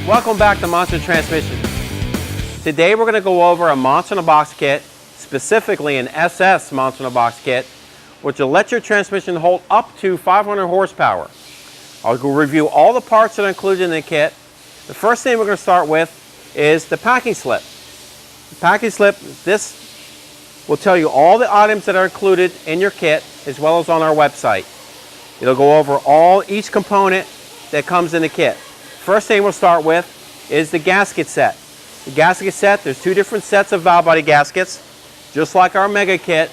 Welcome back to Monster Transmission. Today we're going to go over a Monster in a Box kit, specifically an SS Monster in a Box kit, which will let your transmission hold up to 500 horsepower. I'll go review all the parts that are included in the kit. The first thing we're going to start with is the packing slip. The packing slip, this will tell you all the items that are included in your kit, as well as on our website. It'll go over each component that comes in the kit. First thing we'll start with is the gasket set. The gasket set, there's two different sets of valve body gaskets. Just like our mega kit,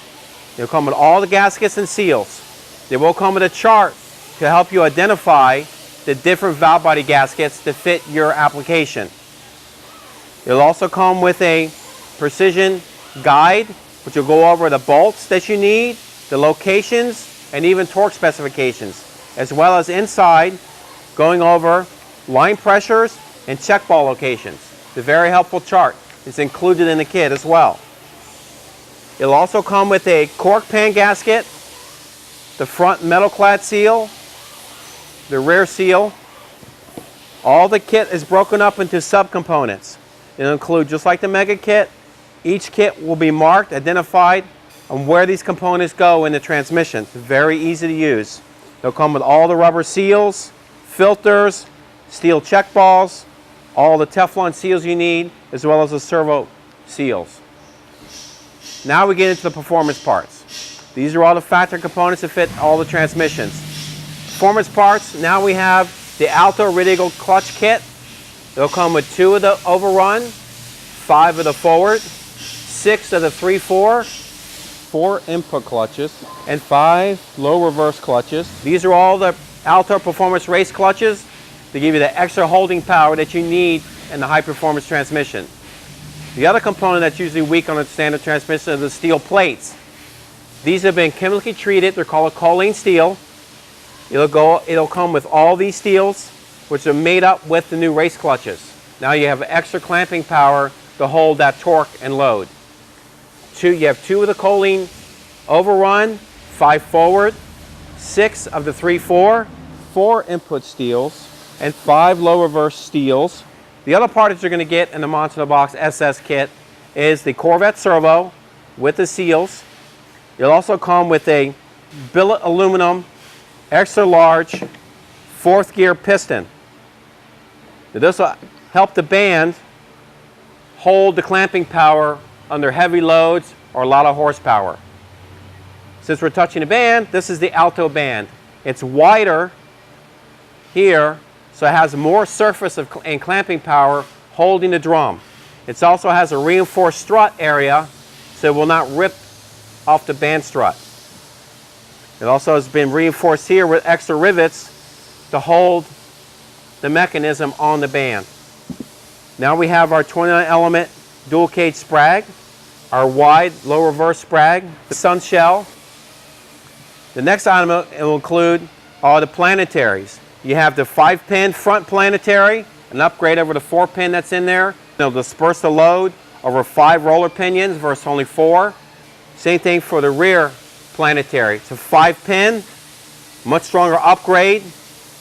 they'll come with all the gaskets and seals. They will come with a chart to help you identify the different valve body gaskets to fit your application. It'll also come with a precision guide, which will go over the bolts that you need, the locations, and even torque specifications, as well as inside going over line pressures and check ball locations. It's a very helpful chart. It's included in the kit as well. It'll also come with a Cork Pan Gasket, the front metal clad seal, the rear seal. All the kit is broken up into subcomponents. It'll include, just like the mega kit, each kit will be marked, identified on where these components go in the transmission. It's very easy to use. They'll come with all the rubber seals, filters, steel check balls, all the Teflon seals you need, as well as the servo seals. Now we get into the performance parts. These are all the factory components that fit all the transmissions. Performance parts, now we have the Alto radial clutch kit. They'll come with 2 of the overrun, 5 of the forward, 6 of the 3/4, 4 input clutches, and 5 low reverse clutches. These are all the Alto Performance race clutches to give you the extra holding power that you need in the high performance transmission. The other component that's usually weak on a standard transmission is the steel plates. These have been chemically treated. They're called choline steel. It'll come with all these steels, which are made up with the new race clutches. Now you have extra clamping power to hold that torque and load. You have 2 of the choline overrun, 5 forward, 6 of the 3/4, 4 input steels, and 5 low reverse steels. The other part that you're going to get in the Monster in a Box SS kit is the Corvette Servo with the seals. It'll also come with a billet aluminum extra large 4th gear piston. Now this will help the band hold the clamping power under heavy loads or a lot of horsepower. Since we're touching the band, this is the Alto band. It's wider here, so it has more surface and clamping power holding the drum. It also has a reinforced strut area, so it will not rip off the band strut. It also has been reinforced here with extra rivets to hold the mechanism on the band. Now we have our 29 element dual cage sprag, our wide low reverse sprag, the sun shell. The next item it will include are the planetaries. You have the 5-pin front planetary, an upgrade over the 4-pin that's in there. It'll disperse the load over 5 roller pinions versus only 4. Same thing for the rear planetary. It's a 5-pin, much stronger upgrade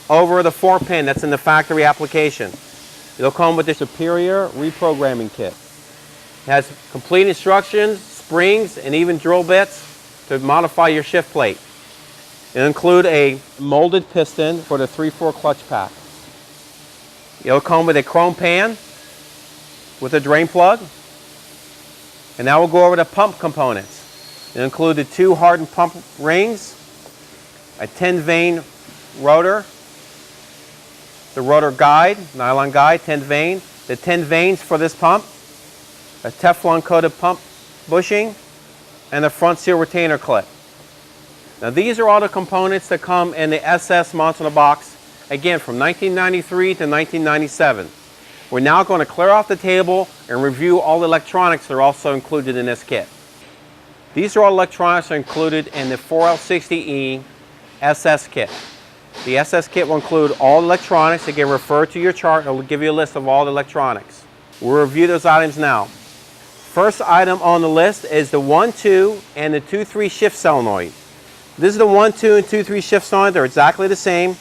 over the 4-pin that's in the factory application. It'll come with the Superior reprogramming kit. It has complete instructions, springs, and even drill bits to modify your shift plate. It'll include a molded piston for the 3/4 clutch pack. It'll come with a chrome pan with a drain plug. And now we'll go over the pump components. It'll include the 2 hardened pump rings, a 10-vein rotor, the rotor guide, nylon guide, 10 vein, the 10 veins for this pump, a Teflon coated pump bushing, and a front seal retainer clip. Now these are all the components that come in the SS Monster in a Box, again from 1993 to 1997. We're now going to clear off the table and review all the electronics that are also included in this kit. These are all electronics that are included in the 4L60E SS kit. The SS kit will include all electronics. Again, refer to your chart. It will give you a list of all the electronics. We'll review those items now. First item on the list is the 1-2 and the 2-3 shift solenoid. This is the 1-2 and 2-3 shift solenoid. They're exactly the same.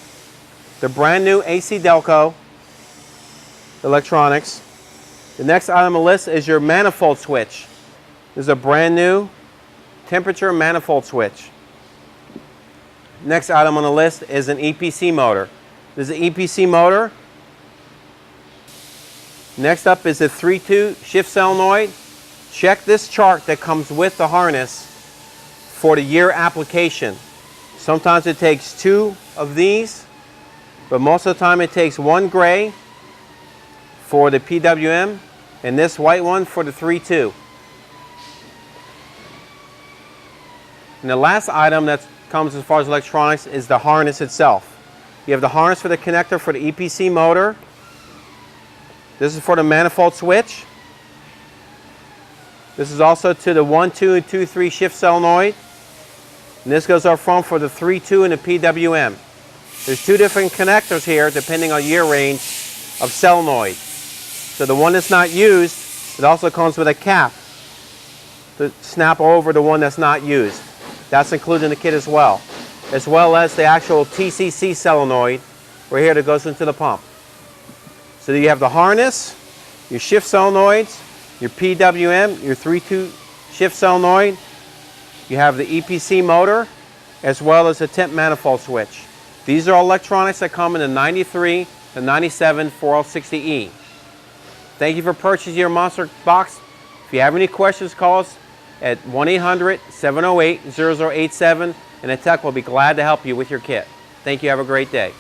They're brand new AC Delco. electronics. The next item on the list is your manifold switch. This is a brand new temperature manifold switch. Next item on the list is an EPC motor. This is an EPC motor. Next up is a 3-2 shift solenoid. Check this chart that comes with the harness for the year application. Sometimes it takes 2 of these, but most of the time it takes 1 gray for the PWM and this white one for the 3-2. And the last item that comes as far as electronics is the harness itself. You have the harness for the connector for the EPC motor. This is for the manifold switch. This is also to the 1-2 and 2-3 shift solenoid. And this goes up front for the 3-2 and the PWM. There's 2 different connectors here depending on year range of solenoid. So the one that's not used, it also comes with a cap to snap over the one that's not used. That's included in the kit as well as the actual Tcc solenoid right here that goes into the pump. So you have the harness, your shift solenoids, your PWM, your 3-2 shift solenoid. You have the EPC motor as well as the temp manifold switch. These are all electronics that come in the 93, the 97 4L60E. Thank you for purchasing your monster box. If you have any questions, call us at 1-800-708-0087 and a tech will be glad to help you with your kit. Thank you. Have a great day.